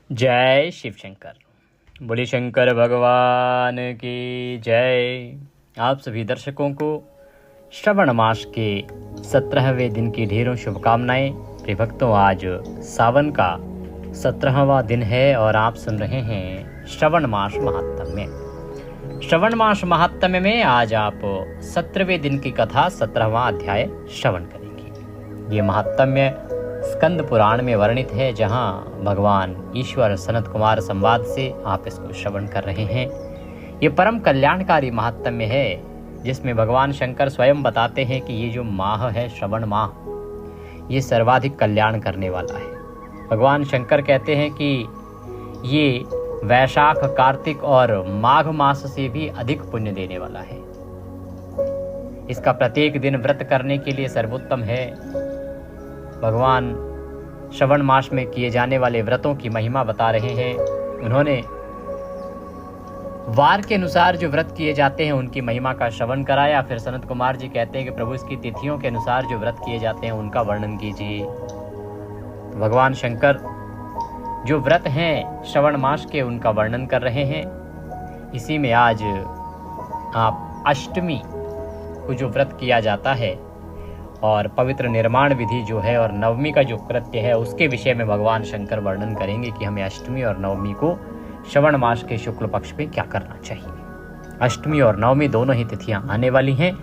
जय शिव शंकर। बोले शंकर भगवान की जय। आप सभी दर्शकों को श्रवण मास के 17वें दिन की ढेरों शुभकामनाएं। प्रिय भक्तों, आज सावन का 17वां दिन है और आप सुन रहे हैं श्रवण मास महात्म्य। श्रवण मास महात्म्य में आज आप 17वें दिन की कथा 17वां अध्याय श्रवण करेंगे। ये महात्म्य स्कंद पुराण में वर्णित है, जहां भगवान ईश्वर सनत कुमार संवाद से आप इसको श्रवण कर रहे हैं। ये परम कल्याणकारी महात्म्य है, जिसमें भगवान शंकर स्वयं बताते हैं कि ये जो माह है, श्रवण माह, ये सर्वाधिक कल्याण करने वाला है। भगवान शंकर कहते हैं कि ये वैशाख, कार्तिक और माघ मास से भी अधिक पुण्य देने वाला है। इसका प्रत्येक दिन व्रत करने के लिए सर्वोत्तम है। भगवान श्रवण मास में किए जाने वाले व्रतों की महिमा बता रहे हैं। उन्होंने वार के अनुसार जो व्रत किए जाते हैं उनकी महिमा का श्रवण कराया। फिर सनत कुमार जी कहते हैं कि प्रभु, इसकी तिथियों के अनुसार जो व्रत किए जाते हैं उनका वर्णन कीजिए। तो भगवान शंकर जो व्रत हैं श्रवण मास के, उनका वर्णन कर रहे हैं। इसी में आज आप अष्टमी को जो व्रत किया जाता है और पवित्र निर्माण विधि जो है और नवमी का जो कृत्य है, उसके विषय में भगवान शंकर वर्णन करेंगे कि हमें अष्टमी और नवमी को श्रवण मास के शुक्ल पक्ष में क्या करना चाहिए। अष्टमी और नवमी दोनों ही तिथियां आने वाली हैं,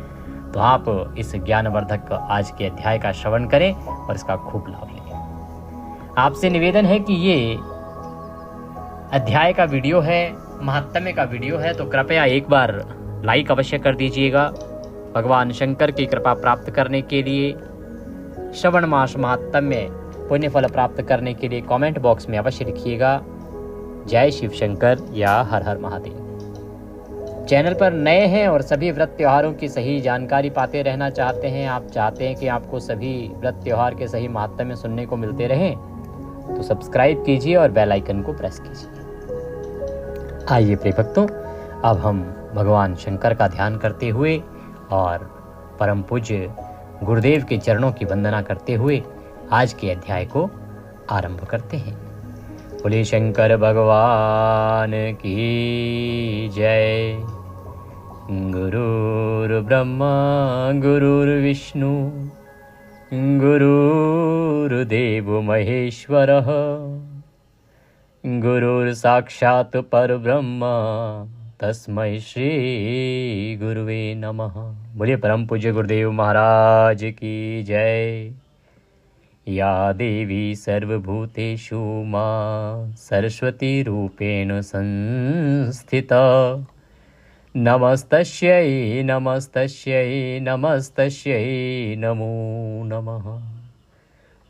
तो आप इस ज्ञानवर्धक आज के अध्याय का श्रवण करें और इसका खूब लाभ लें। आपसे निवेदन है कि ये अध्याय का वीडियो है, महात्म्य का वीडियो है, तो कृपया एक बार लाइक अवश्य कर दीजिएगा। भगवान शंकर की कृपा प्राप्त करने के लिए, श्रवण मास महात्म्य पुण्य फल प्राप्त करने के लिए कमेंट बॉक्स में अवश्य लिखिएगा जय शिव शंकर या हर हर महादेव। चैनल पर नए हैं और सभी व्रत त्योहारों की सही जानकारी पाते रहना चाहते हैं, आप चाहते हैं कि आपको सभी व्रत त्योहार के सही महात्म्य सुनने को मिलते रहें, तो सब्सक्राइब कीजिए और बेल आइकन को प्रेस कीजिए। आइए प्रिय भक्तों, अब हम भगवान शंकर का ध्यान करते हुए और परम पूज्य गुरुदेव के चरणों की वंदना करते हुए आज के अध्याय को आरंभ करते हैं। बोले शंकर भगवान की जय। गुरुर्ब्रह्मा गुरुर्विष्णु गुरुर्देवो महेश्वरः गुरुर्साक्षात् परब्रह्म तस्मै श्री गुरुवे नमः। बोलिए परम पूज्य गुरुदेव महाराज की जय। या देवी सर्वभूतेषु मां सरस्वती रूपेण संस्थिता नमस्तस्यै नमस्तस्यै नमस्तस्यै नमो नमः।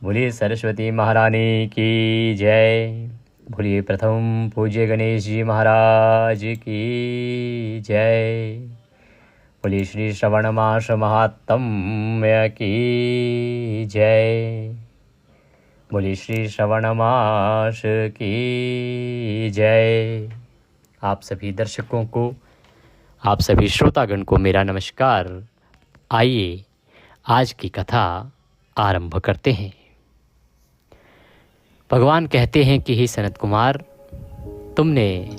बोलिए सरस्वती महारानी की जय। बोलिए प्रथम पूज्य गणेश जी महाराज की जय। बोलिए श्री श्रवण मास महात्म्य की जय। बोलिए श्री श्रवण मास की जय। आप सभी दर्शकों को, आप सभी श्रोतागण को मेरा नमस्कार। आइए आज की कथा आरंभ करते हैं। भगवान कहते हैं कि हे सनत कुमार, तुमने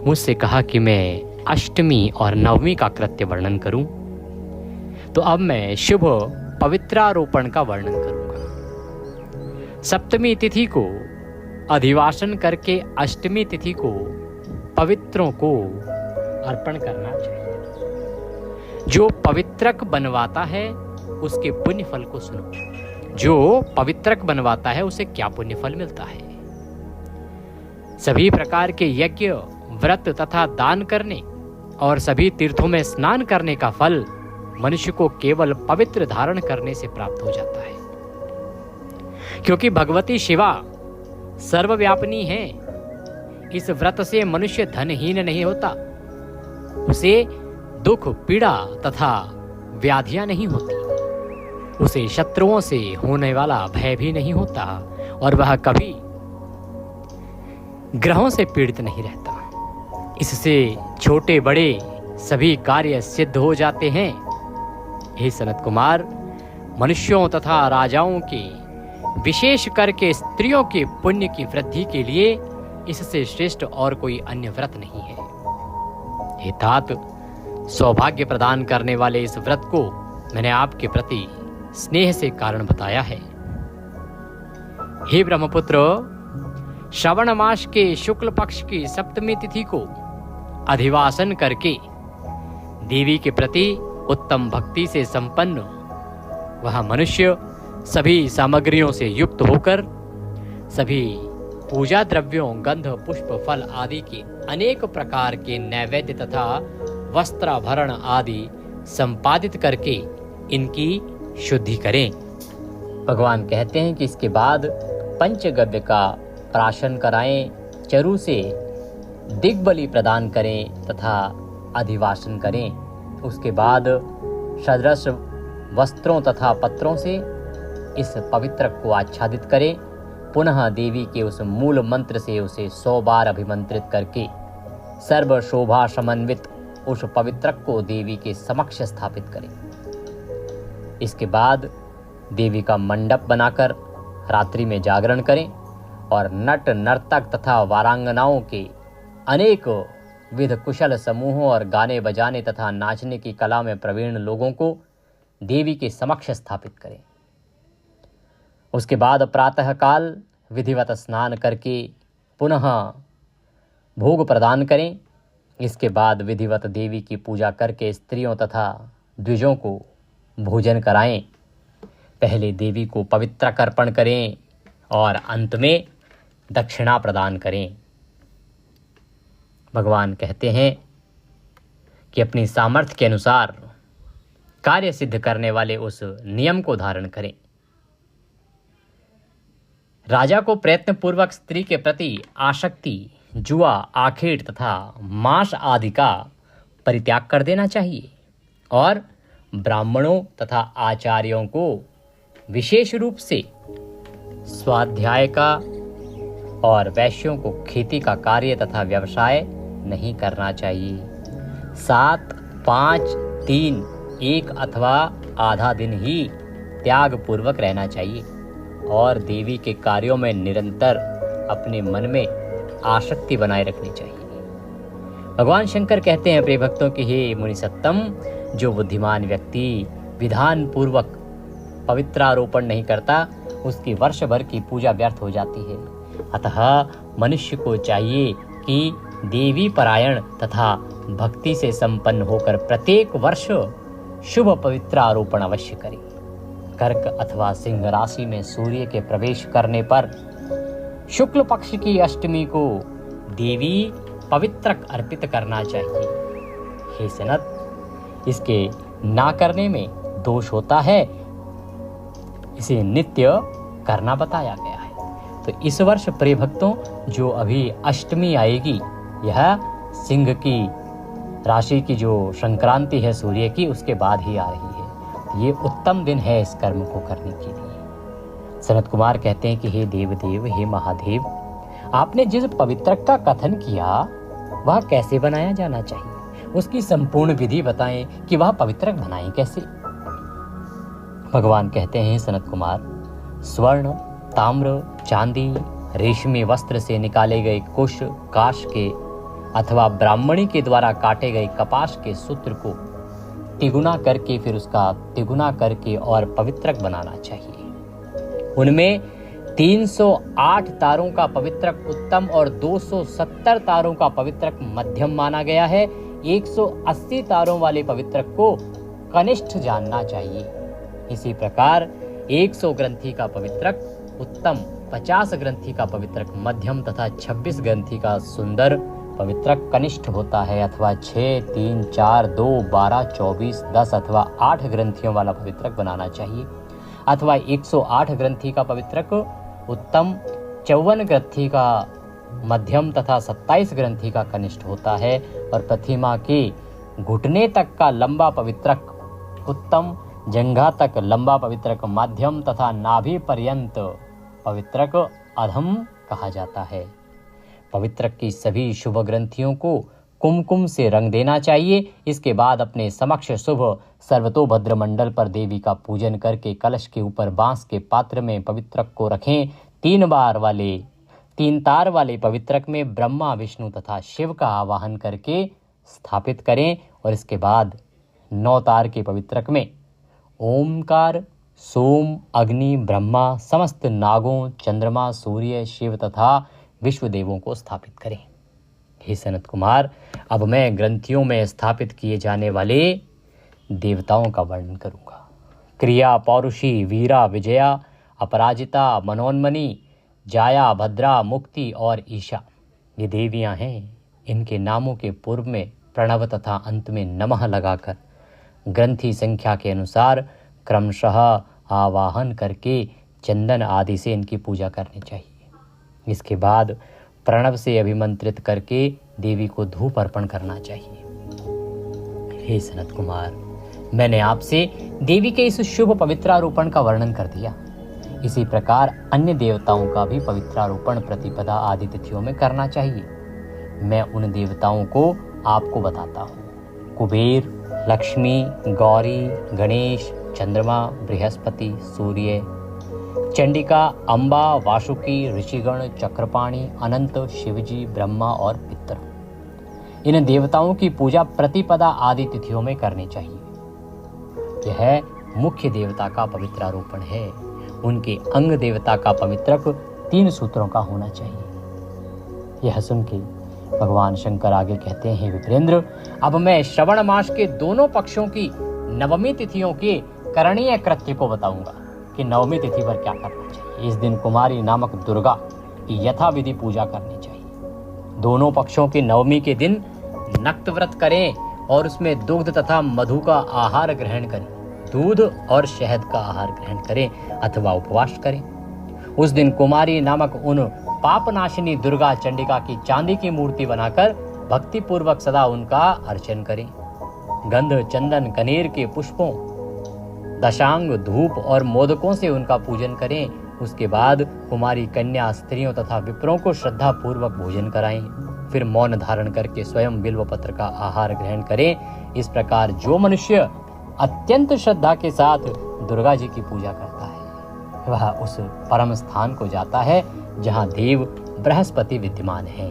मुझसे कहा कि मैं अष्टमी और नवमी का कृत्य वर्णन करूं, तो अब मैं शुभ पवित्रारोपण का वर्णन करूंगा। सप्तमी तिथि को अधिवासन करके अष्टमी तिथि को पवित्रों को अर्पण करना चाहिए। जो पवित्रक बनवाता है उसके पुण्य फल को सुनो। जो पवित्रक बनवाता है उसे क्या पुण्य फल मिलता है। सभी प्रकार के यज्ञ, व्रत तथा दान करने और सभी तीर्थों में स्नान करने का फल मनुष्य को केवल पवित्र धारण करने से प्राप्त हो जाता है, क्योंकि भगवती शिवा सर्वव्यापिनी है। इस व्रत से मनुष्य धनहीन नहीं होता, उसे दुख, पीड़ा तथा व्याधियां नहीं होती, उसे शत्रुओं से होने वाला भय भी नहीं होता और वह कभी ग्रहों से पीड़ित नहीं रहता। इससे छोटे बड़े सभी कार्य सिद्ध हो जाते हैं। हे सनत कुमार, मनुष्यों तथा राजाओं के, विशेष करके स्त्रियों के पुण्य की वृद्धि के लिए इससे श्रेष्ठ और कोई अन्य व्रत नहीं है। हे तात, सौभाग्य प्रदान करने वाले इस व्रत को मैंने आपके प्रति स्नेह से कारण बताया है। हे ब्रह्मपुत्र, श्रवण मास के शुक्ल पक्ष की सप्तमी तिथि को अधिवासन करके देवी के प्रति उत्तम भक्ति से संपन्न वह मनुष्य सभी सामग्रियों से युक्त होकर सभी पूजा द्रव्यों, गंध, पुष्प, फल आदि के अनेक प्रकार के नैवेद्य तथा वस्त्राभरण आदि संपादित करके इनकी शुद्धि करें। भगवान कहते हैं कि इसके बाद पंचगव्य का प्राशन कराएं, चरु से दिग्बली प्रदान करें तथा अधिवासन करें। उसके बाद सदृश वस्त्रों तथा पत्रों से इस पवित्र को आच्छादित करें। पुनः देवी के उस मूल मंत्र से उसे 100 बार अभिमंत्रित करके सर्व शोभा समन्वित उस पवित्र को देवी के समक्ष स्थापित करें। इसके बाद देवी का मंडप बनाकर रात्रि में जागरण करें और नट, नर्तक तथा वारांगनाओं के अनेक विध कुशल समूहों और गाने बजाने तथा नाचने की कला में प्रवीण लोगों को देवी के समक्ष स्थापित करें। उसके बाद प्रातःकाल विधिवत स्नान करके पुनः भोग प्रदान करें। इसके बाद विधिवत देवी की पूजा करके स्त्रियों तथा द्विजों को भोजन कराएं। पहले देवी को पवित्र अर्पण करें और अंत में दक्षिणा प्रदान करें। भगवान कहते हैं कि अपनी सामर्थ्य के अनुसार कार्य सिद्ध करने वाले उस नियम को धारण करें। राजा को प्रयत्न पूर्वक स्त्री के प्रति आसक्ति, जुआ, आखेट तथा मांस आदि का परित्याग कर देना चाहिए और ब्राह्मणों तथा आचार्यों को विशेष रूप से स्वाध्याय का और वैश्यों को खेती का कार्य तथा व्यवसाय नहीं करना चाहिए। 7, 5, 3, 1 अथवा आधा दिन ही त्याग पूर्वक रहना चाहिए और देवी के कार्यों में निरंतर अपने मन में आसक्ति बनाए रखनी चाहिए। भगवान शंकर कहते हैं, प्रिय भक्तों की हे मुनि सत्तम, जो बुद्धिमान व्यक्ति विधान पूर्वक पवित्रारोपण नहीं करता उसकी वर्ष भर की पूजा व्यर्थ हो जाती है। अतः मनुष्य को चाहिए कि देवी परायण तथा भक्ति से संपन्न होकर प्रत्येक वर्ष शुभ पवित्रारोपण अवश्य करे। कर्क अथवा सिंह राशि में सूर्य के प्रवेश करने पर शुक्ल पक्ष की अष्टमी को देवी पवित्रक अर्पित करना चाहिए। हे सनत, इसके ना करने में दोष होता है, इसे नित्य करना बताया गया है। तो इस वर्ष प्रिय भक्तों, जो अभी अष्टमी आएगी, यह सिंह की राशि की जो संक्रांति है सूर्य की, उसके बाद ही आ रही है। ये उत्तम दिन है इस कर्म को करने के लिए। सनत कुमार कहते हैं कि हे देवदेव, हे महादेव, आपने जिस पवित्र का कथन किया वह कैसे बनाया जाना चाहिए, उसकी संपूर्ण विधि बताएं कि वह पवित्र बनाएं कैसे। भगवान कहते हैं, सनत कुमार, स्वर्ण, ताम्र, चांदी, रेशमी वस्त्र से निकाले गए कुश, काश के अथवा ब्राह्मणी के द्वारा काटे गए कपास के सूत्र को तिगुना करके फिर उसका तिगुना करके और पवित्रक बनाना चाहिए। उनमें 308 तारों का पवित्रक उत्तम और 270 तारों का पवित्रक मध्यम माना गया है। 180 तारों वाले पवित्रक को कनिष्ठ जानना चाहिए। इसी प्रकार 100 ग्रंथि का पवित्रक उत्तम, 50 ग्रंथि का पवित्रक मध्यम तथा 26 ग्रंथि का सुंदर पवित्रक कनिष्ठ होता है, अथवा 6, 3, 4, 2, 12, 24, 10 अथवा 8 ग्रंथियों वाला पवित्रक बनाना चाहिए। अथवा 108 ग्रंथि का पवित्रक उत्तम, 54 ग्रंथि का मध्यम तथा 27 ग्रंथि का कनिष्ठ होता है और प्रतिमा के घुटने तक का लंबा पवित्रक उत्तम, जंघा तक लंबा पवित्रक मध्यम तथा नाभि पर्यंत पवित्रक अधम कहा जाता है। पवित्रक की सभी शुभ ग्रंथियों को कुमकुम से रंग देना चाहिए। इसके बाद अपने समक्ष शुभ सर्वतोभद्र मंडल पर देवी का पूजन करके कलश के ऊपर बांस के पात्र में पवित्रक को रखें। 3 तार वाले पवित्रक में ब्रह्मा, विष्णु तथा शिव का आवाहन करके स्थापित करें और इसके बाद 9 तार के पवित्रक में ओमकार, सोम, अग्नि, ब्रह्मा, समस्त नागों, चंद्रमा, सूर्य, शिव तथा विश्व देवों को स्थापित करें। हे सनत कुमार, अब मैं ग्रंथियों में स्थापित किए जाने वाले देवताओं का वर्णन करूंगा। क्रिया, पौरुषी, वीरा, विजया, अपराजिता, मनोन्मनी, जाया, भद्रा, मुक्ति और ईशा ये देवियां हैं। इनके नामों के पूर्व में प्रणव तथा अंत में नमः लगाकर ग्रंथि संख्या के अनुसार क्रमशः आवाहन करके चंदन आदि से इनकी पूजा करनी चाहिए। इसके बाद प्रणव से अभिमंत्रित करके देवी को धूप अर्पण करना चाहिए। हे सनत कुमार, मैंने आपसे देवी के इस शुभ पवित्रारोपण का वर्णन कर दिया। इसी प्रकार अन्य देवताओं का भी पवित्रारोपण प्रतिपदा आदि तिथियों में करना चाहिए। मैं उन देवताओं को आपको बताता हूँ। कुबेर, लक्ष्मी, गौरी, गणेश, चंद्रमा, बृहस्पति, सूर्य, चंडिका, अम्बा, वासुकी, ऋषिगण, चक्रपाणी, अनंत, शिवजी, ब्रह्मा और पितर। इन देवताओं की पूजा प्रतिपदा आदि तिथियों में करनी चाहिए। यह मुख्य देवता का पवित्रारोपण है। उनके अंग देवता का पवित्रक 3 सूत्रों का होना चाहिए। यह सुन के भगवान शंकर आगे कहते हैं, विप्रेंद्र, अब मैं श्रवण मास के दोनों पक्षों की नवमी तिथियों के करणीय कृत्य को बताऊंगा कि नवमी तिथि पर क्या करना चाहिए। इस दिन कुमारी नामक दुर्गा की यथाविधि पूजा करनी चाहिए। दोनों पक्षों की नवमी के दिन नक्त व्रत करें और उसमें दुग्ध तथा मधु का आहार ग्रहण करें। दूध और शहद का आहार ग्रहण करें अथवा उपवास करें। उस दिन कुमारी नामक उन पापनाशिनी दुर्गा चंडिका की चांदी की मूर्ति बनाकर भक्ति पूर्वक सदा उनका अर्चन करें। गंध, चंदन, कनेर के पुष्पों, दशांग, धूप और मोदकों से उनका पूजन करें। उसके बाद कुमारी कन्या, स्त्रियों तथा विप्रों को श्रद्धा पूर्वक भोजन कराएं। फिर मौन धारण करके स्वयं बिल्व पत्र का आहार ग्रहण करें। इस प्रकार जो मनुष्य अत्यंत श्रद्धा के साथ दुर्गा जी की पूजा करता है वह उस परम स्थान को जाता है जहाँ देव बृहस्पति विद्यमान है।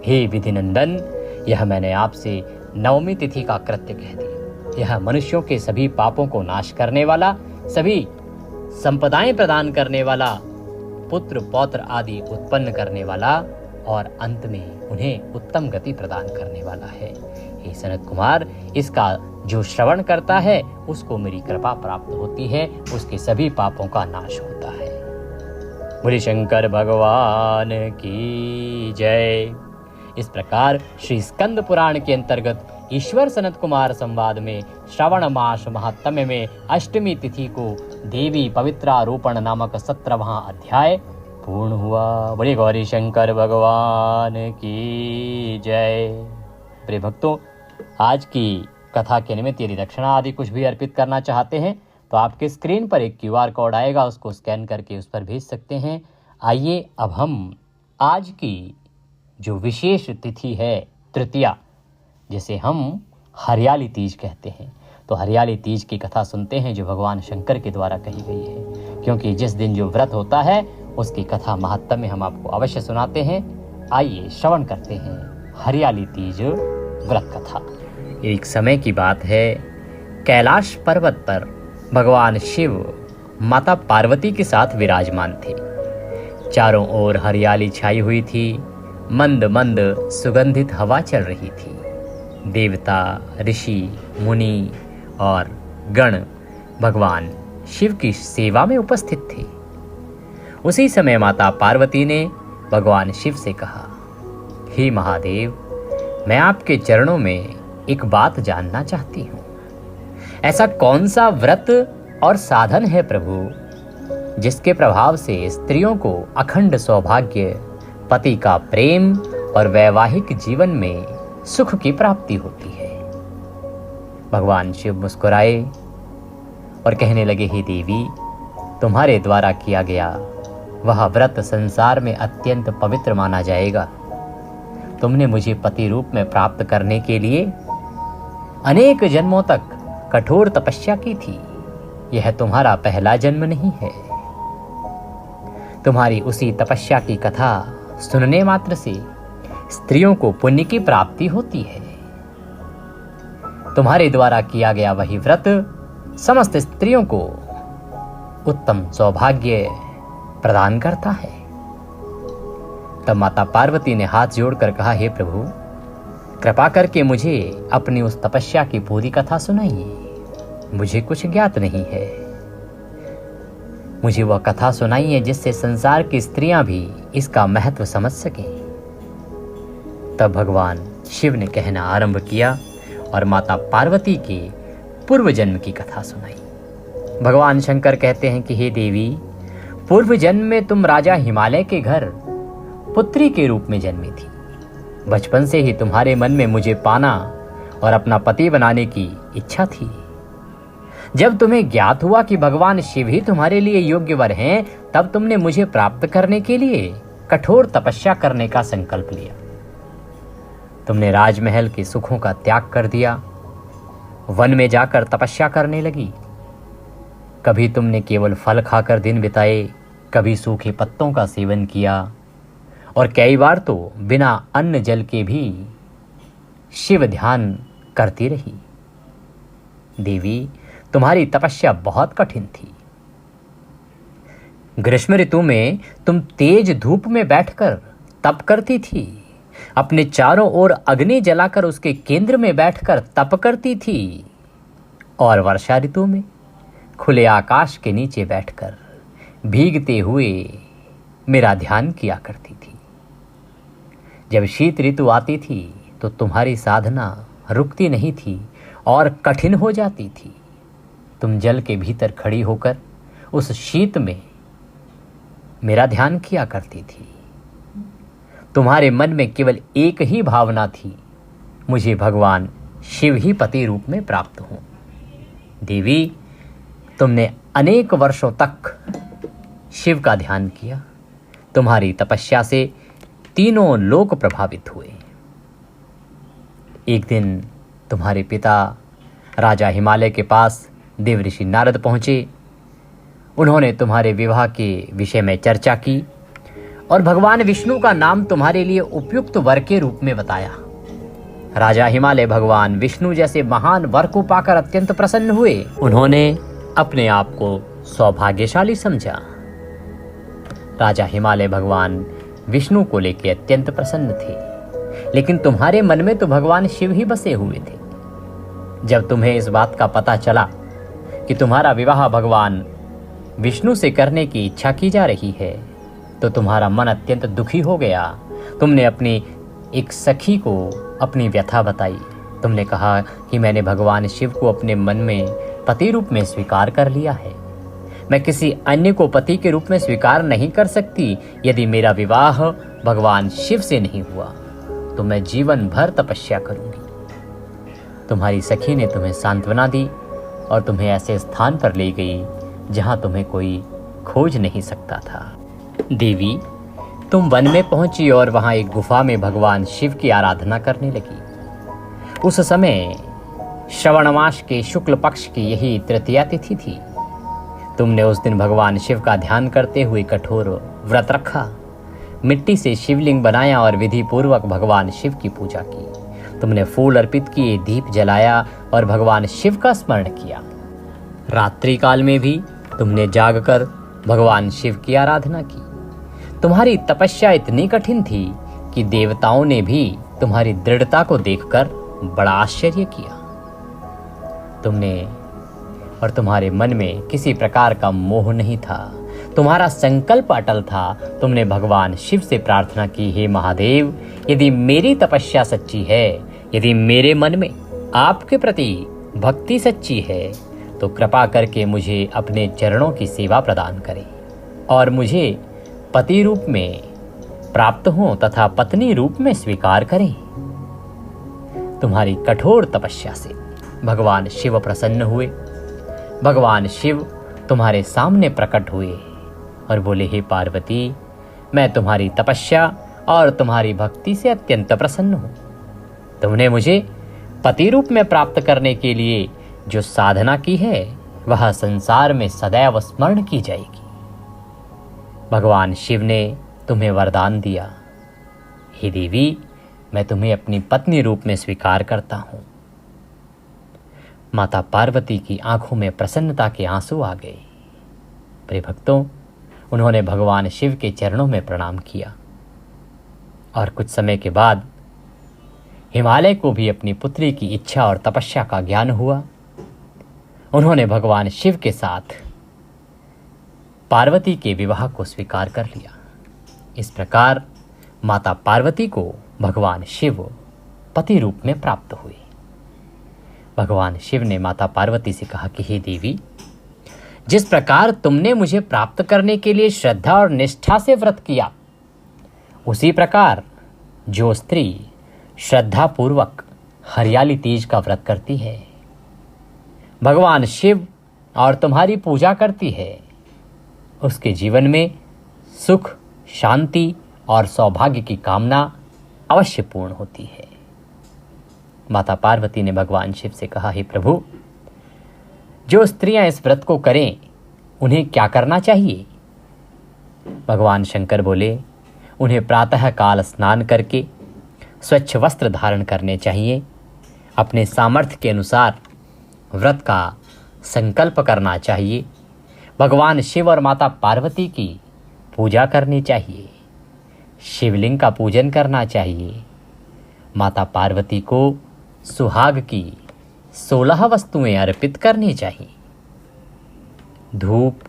हे विधिनंदन, यह मैंने आपसे नवमी तिथि का कृत्य कह दिया। यह मनुष्यों के सभी पापों को नाश करने वाला, सभी संपदाएं प्रदान करने वाला, पुत्र पौत्र आदि उत्पन्न करने वाला और अंत में उन्हें उत्तम गति प्रदान करने वाला है। हे सनत कुमार, इसका जो श्रवण करता है उसको मेरी कृपा प्राप्त होती है, उसके सभी पापों का नाश होता है। बोले शंकर भगवान की जय। इस प्रकार श्री स्कंद पुराण के अंतर्गत ईश्वर सनत कुमार संवाद में श्रावण मास महात्म्य में अष्टमी तिथि को देवी पवित्रारोपण नामक 17वां अध्याय पूर्ण हुआ। बोले गौरी शंकर भगवान की जय। प्रिय भक्तों, आज की कथा के निमित्त यदि दक्षिणा आदि कुछ भी अर्पित करना चाहते हैं तो आपके स्क्रीन पर एक QR कोड आएगा, उसको स्कैन करके उस पर भेज सकते हैं। आइए अब हम आज की जो विशेष तिथि है तृतीया, जिसे हम हरियाली तीज कहते हैं, तो हरियाली तीज की कथा सुनते हैं जो भगवान शंकर के द्वारा कही गई है। क्योंकि जिस दिन जो व्रत होता है उसकी कथा महात्म्य में हम आपको अवश्य सुनाते हैं। आइए श्रवण करते हैं हरियाली तीज व्रत कथा। एक समय की बात है, कैलाश पर्वत पर भगवान शिव माता पार्वती के साथ विराजमान थे। चारों ओर हरियाली छाई हुई थी, मंद मंद सुगंधित हवा चल रही थी। देवता, ऋषि, मुनि और गण भगवान शिव की सेवा में उपस्थित थे। उसी समय माता पार्वती ने भगवान शिव से कहा, हे महादेव, मैं आपके चरणों में एक बात जानना चाहती हूँ। ऐसा कौन सा व्रत और साधन है प्रभु जिसके प्रभाव से स्त्रियों को अखंड सौभाग्य, पति का प्रेम और वैवाहिक जीवन में सुख की प्राप्ति होती है? भगवान शिव मुस्कुराए और कहने लगे, हे देवी, तुम्हारे द्वारा किया गया वह व्रत संसार में अत्यंत पवित्र माना जाएगा। तुमने मुझे पति रूप में प्राप्त करने के लिए अनेक जन्मों तक कठोर तपस्या की थी। यह तुम्हारा पहला जन्म नहीं है। तुम्हारी उसी तपस्या की कथा सुनने मात्र से स्त्रियों को पुण्य की प्राप्ति होती है। तुम्हारे द्वारा किया गया वही व्रत समस्त स्त्रियों को उत्तम सौभाग्य प्रदान करता है। तब माता पार्वती ने हाथ जोड़कर कहा, हे प्रभु, कृपा करके मुझे अपनी उस तपस्या की पूरी कथा सुनाइए। मुझे कुछ ज्ञात नहीं है। मुझे वह कथा सुनाइए जिससे संसार की स्त्रियां भी इसका महत्व समझ सकें। तब भगवान शिव ने कहना आरंभ किया और माता पार्वती के पूर्व जन्म की कथा सुनाई। भगवान शंकर कहते हैं कि हे देवी, पूर्व जन्म में तुम राजा हिमालय के घर पुत्री के रूप में जन्मी थी। बचपन से ही तुम्हारे मन में मुझे पाना और अपना पति बनाने की इच्छा थी। जब तुम्हें ज्ञात हुआ कि भगवान शिव ही तुम्हारे लिए योग्य वर हैं, तब तुमने मुझे प्राप्त करने के लिए कठोर तपस्या करने का संकल्प लिया। तुमने राजमहल के सुखों का त्याग कर दिया, वन में जाकर तपस्या करने लगी। कभी तुमने केवल फल खाकर दिन बिताए, कभी सूखे पत्तों का सेवन किया और कई बार तो बिना अन्न जल के भी शिव ध्यान करती रही। देवी, तुम्हारी तपस्या बहुत कठिन थी। ग्रीष्म ऋतु में तुम तेज धूप में बैठकर तप करती थी, अपने चारों ओर अग्नि जलाकर उसके केंद्र में बैठकर तप करती थी, और वर्षा ऋतु में खुले आकाश के नीचे बैठकर भीगते हुए मेरा ध्यान किया करती थी। जब शीत ऋतु आती थी तो तुम्हारी साधना रुकती नहीं थी और कठिन हो जाती थी। तुम जल के भीतर खड़ी होकर उस शीत में मेरा ध्यान किया करती थी। तुम्हारे मन में केवल एक ही भावना थी, मुझे भगवान शिव ही पति रूप में प्राप्त हो। देवी, तुमने अनेक वर्षों तक शिव का ध्यान किया। तुम्हारी तपस्या से तीनों लोक प्रभावित हुए। एक दिन तुम्हारे पिता राजा हिमालय के पास देव ऋषि नारद पहुंचे। उन्होंने तुम्हारे विवाह के विषय में चर्चा की और भगवान विष्णु का नाम तुम्हारे लिए उपयुक्त वर के रूप में बताया। राजा हिमालय भगवान विष्णु जैसे महान वर को पाकर अत्यंत प्रसन्न हुए। उन्होंने अपने आप को सौभाग्यशाली समझा। राजा हिमालय भगवान विष्णु को लेकर अत्यंत प्रसन्न थे, लेकिन तुम्हारे मन में तो भगवान शिव ही बसे हुए थे। जब तुम्हें इस बात का पता चला कि तुम्हारा विवाह भगवान विष्णु से करने की इच्छा की जा रही है, तो तुम्हारा मन अत्यंत दुखी हो गया। तुमने अपनी एक सखी को अपनी व्यथा बताई। तुमने कहा कि मैंने भगवान शिव को अपने मन में पति रूप में स्वीकार कर लिया है। मैं किसी अन्य को पति के रूप में स्वीकार नहीं कर सकती। यदि मेरा विवाह भगवान शिव से नहीं हुआ तो मैं जीवन भर तपस्या करूंगी। तुम्हारी सखी ने तुम्हें सांत्वना दी और तुम्हें ऐसे स्थान पर ले गई जहां तुम्हें कोई खोज नहीं सकता था। देवी, तुम वन में पहुंची और वहां एक गुफा में भगवान शिव की आराधना करने लगी। उस समय श्रवण मास के शुक्ल पक्ष की यही तृतीया तिथि थी। तुमने उस दिन भगवान शिव का ध्यान करते हुए कठोर व्रत रखा, मिट्टी से शिवलिंग बनाया और विधि पूर्वक भगवान शिव की पूजा की। तुमने फूल अर्पित किए, दीप जलाया और भगवान शिव का स्मरण किया। रात्रि काल में भी तुमने जागकर भगवान शिव की आराधना की। तुम्हारी तपस्या इतनी कठिन थी कि देवताओं ने भी तुम्हारी दृढ़ता को देखकर बड़ा आश्चर्य किया। तुमने और तुम्हारे मन में किसी प्रकार का मोह नहीं था। तुम्हारा संकल्प अटल था। तुमने भगवान शिव से प्रार्थना की, हे महादेव, यदि मेरी तपस्या सच्ची है, यदि मेरे मन में आपके प्रति भक्ति सच्ची है, तो कृपा करके मुझे अपने चरणों की सेवा प्रदान करें और मुझे पति रूप में प्राप्त हो तथा पत्नी रूप में स्वीकार करें। तुम्हारी कठोर तपस्या से भगवान शिव प्रसन्न हुए। भगवान शिव तुम्हारे सामने प्रकट हुए और बोले, हे पार्वती, मैं तुम्हारी तपस्या और तुम्हारी भक्ति से अत्यंत प्रसन्न हूँ। तुमने मुझे पति रूप में प्राप्त करने के लिए जो साधना की है, वह संसार में सदैव स्मरण की जाएगी। भगवान शिव ने तुम्हें वरदान दिया, हे देवी, मैं तुम्हें अपनी पत्नी रूप में स्वीकार करता हूँ। माता पार्वती की आंखों में प्रसन्नता के आंसू आ गए। प्रिय भक्तों, उन्होंने भगवान शिव के चरणों में प्रणाम किया और कुछ समय के बाद हिमालय को भी अपनी पुत्री की इच्छा और तपस्या का ज्ञान हुआ। उन्होंने भगवान शिव के साथ पार्वती के विवाह को स्वीकार कर लिया। इस प्रकार माता पार्वती को भगवान शिव पति रूप में प्राप्त हुए। भगवान शिव ने माता पार्वती से कहा कि हे देवी, जिस प्रकार तुमने मुझे प्राप्त करने के लिए श्रद्धा और निष्ठा से व्रत किया, उसी प्रकार जो स्त्री श्रद्धा पूर्वक हरियाली तीज का व्रत करती है, भगवान शिव और तुम्हारी पूजा करती है, उसके जीवन में सुख, शांति और सौभाग्य की कामना अवश्य पूर्ण होती है। माता पार्वती ने भगवान शिव से कहा, हे प्रभु, जो स्त्रियां इस व्रत को करें उन्हें क्या करना चाहिए? भगवान शंकर बोले, उन्हें प्रातः काल स्नान करके स्वच्छ वस्त्र धारण करने चाहिए, अपने सामर्थ्य के अनुसार व्रत का संकल्प करना चाहिए, भगवान शिव और माता पार्वती की पूजा करनी चाहिए, शिवलिंग का पूजन करना चाहिए, माता पार्वती को सुहाग की 16 वस्तुएं अर्पित करनी चाहिए। धूप,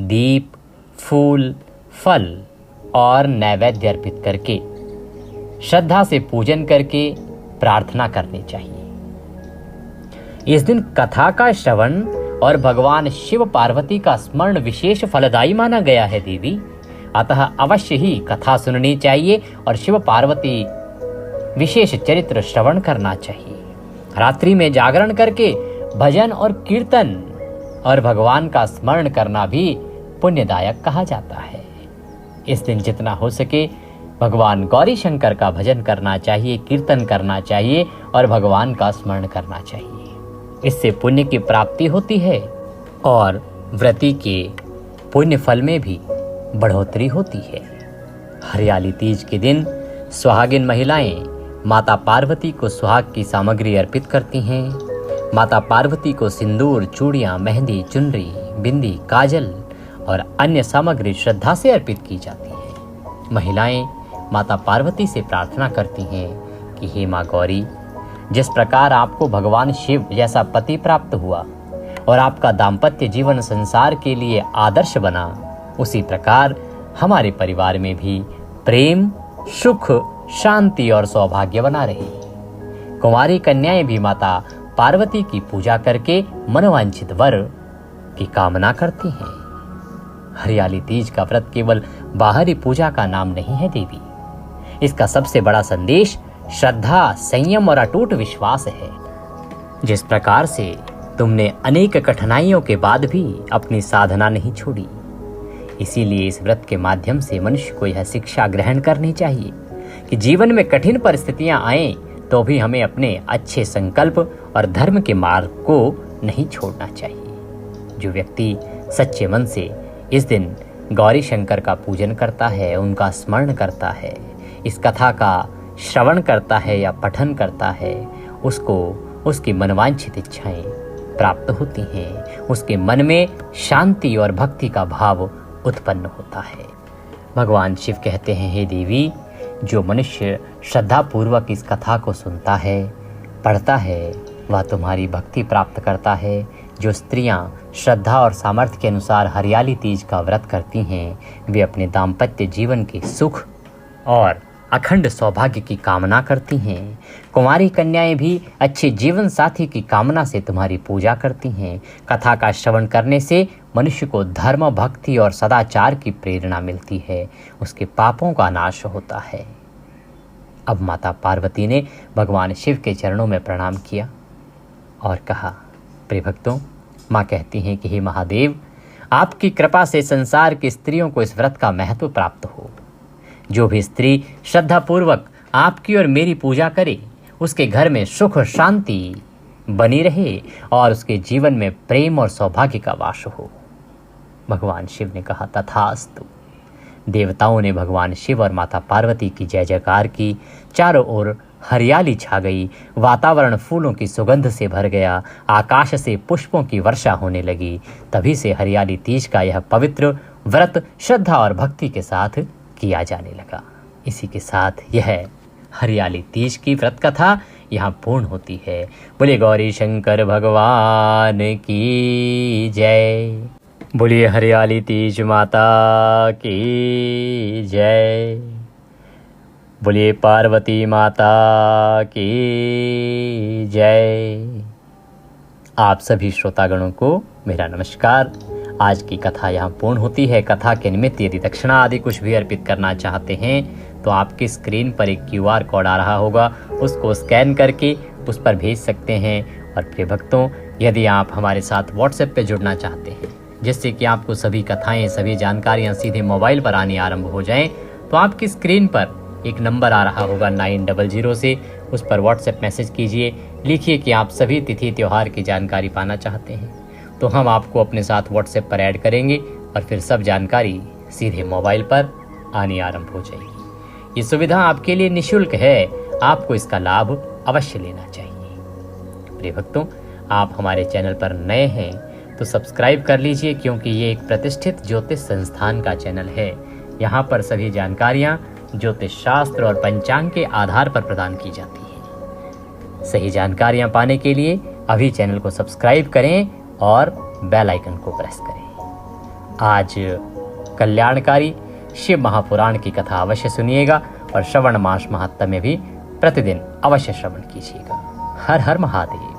दीप, फूल, फल और नैवेद्य अर्पित करके श्रद्धा से पूजन करके प्रार्थना करनी चाहिए। इस दिन कथा का श्रवण और भगवान शिव पार्वती का स्मरण विशेष फलदायी माना गया है देवी, अतः अवश्य ही कथा सुननी चाहिए और शिव पार्वती विशेष चरित्र श्रवण करना चाहिए। रात्रि में जागरण करके भजन और कीर्तन और भगवान का स्मरण करना भी पुण्यदायक कहा जाता है। इस दिन जितना हो सके भगवान गौरी शंकर का भजन करना चाहिए, कीर्तन करना चाहिए और भगवान का स्मरण करना चाहिए। इससे पुण्य की प्राप्ति होती है और व्रती के पुण्य फल में भी बढ़ोतरी होती है। हरियाली तीज के दिन सुहागिन महिलाएं माता पार्वती को सुहाग की सामग्री अर्पित करती हैं। माता पार्वती को सिंदूर, चूड़ियाँ, मेहंदी, चुनरी, बिंदी, काजल और अन्य सामग्री श्रद्धा से अर्पित की जाती है। महिलाएं माता पार्वती से प्रार्थना करती हैं कि हे माँ गौरी, जिस प्रकार आपको भगवान शिव जैसा पति प्राप्त हुआ और आपका दाम्पत्य जीवन संसार के लिए आदर्श बना, उसी प्रकार हमारे परिवार में भी प्रेम, सुख, शांति और सौभाग्य बना रहे। कुंवारी कन्याएं भी माता पार्वती की पूजा करके मनोवांछित वर की कामना करती हैं। हरियाली तीज का व्रत केवल बाहरी पूजा का नाम नहीं है देवी, इसका सबसे बड़ा संदेश श्रद्धा, संयम और अटूट विश्वास है। जिस प्रकार से तुमने अनेक कठिनाइयों के बाद भी अपनी साधना नहीं छोड़ी, इसीलिए इस व्रत के माध्यम से मनुष्य को यह शिक्षा ग्रहण करनी चाहिए कि जीवन में कठिन परिस्थितियां आएं तो भी हमें अपने अच्छे संकल्प और धर्म के मार्ग को नहीं छोड़ना चाहिए। जो व्यक्ति सच्चे मन से इस दिन गौरी शंकर का पूजन करता है, उनका स्मरण करता है, इस कथा का श्रवण करता है या पठन करता है, उसको उसकी मनवांछित इच्छाएं प्राप्त होती हैं। उसके मन में शांति और भक्ति का भाव उत्पन्न होता है। भगवान शिव कहते हैं, हे देवी, जो मनुष्य श्रद्धापूर्वक इस कथा को सुनता है, पढ़ता है, वह तुम्हारी भक्ति प्राप्त करता है। जो स्त्रियां श्रद्धा और सामर्थ्य के अनुसार हरियाली तीज का व्रत करती हैं, वे अपने दाम्पत्य जीवन के सुख और अखंड सौभाग्य की कामना करती हैं। कुंवारी कन्याएं भी अच्छे जीवन साथी की कामना से तुम्हारी पूजा करती हैं। कथा का श्रवण करने से मनुष्य को धर्म, भक्ति और सदाचार की प्रेरणा मिलती है, उसके पापों का नाश होता है। अब माता पार्वती ने भगवान शिव के चरणों में प्रणाम किया और कहा, प्रिय भक्तों, माँ कहती हैं कि हे महादेव, आपकी कृपा से संसार की स्त्रियों को इस व्रत का महत्व प्राप्त हो। जो भी स्त्री श्रद्धापूर्वक आपकी और मेरी पूजा करे, उसके घर में सुख और शांति बनी रहे और उसके जीवन में प्रेम और सौभाग्य का वास हो। भगवान शिव ने कहा, तथास्तु। देवताओं ने भगवान शिव और माता पार्वती की जय जयकार की। चारों ओर हरियाली छा गई, वातावरण फूलों की सुगंध से भर गया, आकाश से पुष्पों की वर्षा होने लगी। तभी से हरियाली तीज का यह पवित्र व्रत श्रद्धा और भक्ति के साथ किया जाने लगा। इसी के साथ यह हरियाली तीज की व्रत कथा यहाँ पूर्ण होती है। बोले गौरी शंकर भगवान की जय। बोलिए हरियाली तीज माता की जय। बोलिए पार्वती माता की जय। आप सभी श्रोतागणों को मेरा नमस्कार। आज की कथा यहाँ पूर्ण होती है। कथा के निमित्त यदि दक्षिणा आदि कुछ भी अर्पित करना चाहते हैं तो आपकी स्क्रीन पर एक QR कोड आ रहा होगा, उसको स्कैन करके उस पर भेज सकते हैं। और प्रिय भक्तों, यदि आप हमारे साथ WhatsApp पे जुड़ना चाहते हैं जिससे कि आपको सभी कथाएं सभी जानकारियां सीधे मोबाइल पर आनी आरंभ हो जाएं, तो आपकी स्क्रीन पर एक नंबर आ रहा होगा 900 से, उस पर WhatsApp मैसेज कीजिए, लिखिए कि आप सभी तिथि त्यौहार की जानकारी पाना चाहते हैं, तो हम आपको अपने साथ WhatsApp पर ऐड करेंगे और फिर सब जानकारी सीधे मोबाइल पर आनी आरंभ हो जाएगी। ये सुविधा आपके लिए निःशुल्क है, आपको इसका लाभ अवश्य लेना चाहिए। प्रिय भक्तों, आप हमारे चैनल पर नए हैं तो सब्सक्राइब कर लीजिए, क्योंकि ये एक प्रतिष्ठित ज्योतिष संस्थान का चैनल है। यहाँ पर सभी जानकारियाँ ज्योतिष शास्त्र और पंचांग के आधार पर प्रदान की जाती है। सही जानकारियाँ पाने के लिए अभी चैनल को सब्सक्राइब करें और बेल आइकन को प्रेस करें। आज कल्याणकारी शिव महापुराण की कथा अवश्य सुनिएगा और श्रवण मास महात्म्य भी प्रतिदिन अवश्य श्रवण कीजिएगा। हर हर महादेव।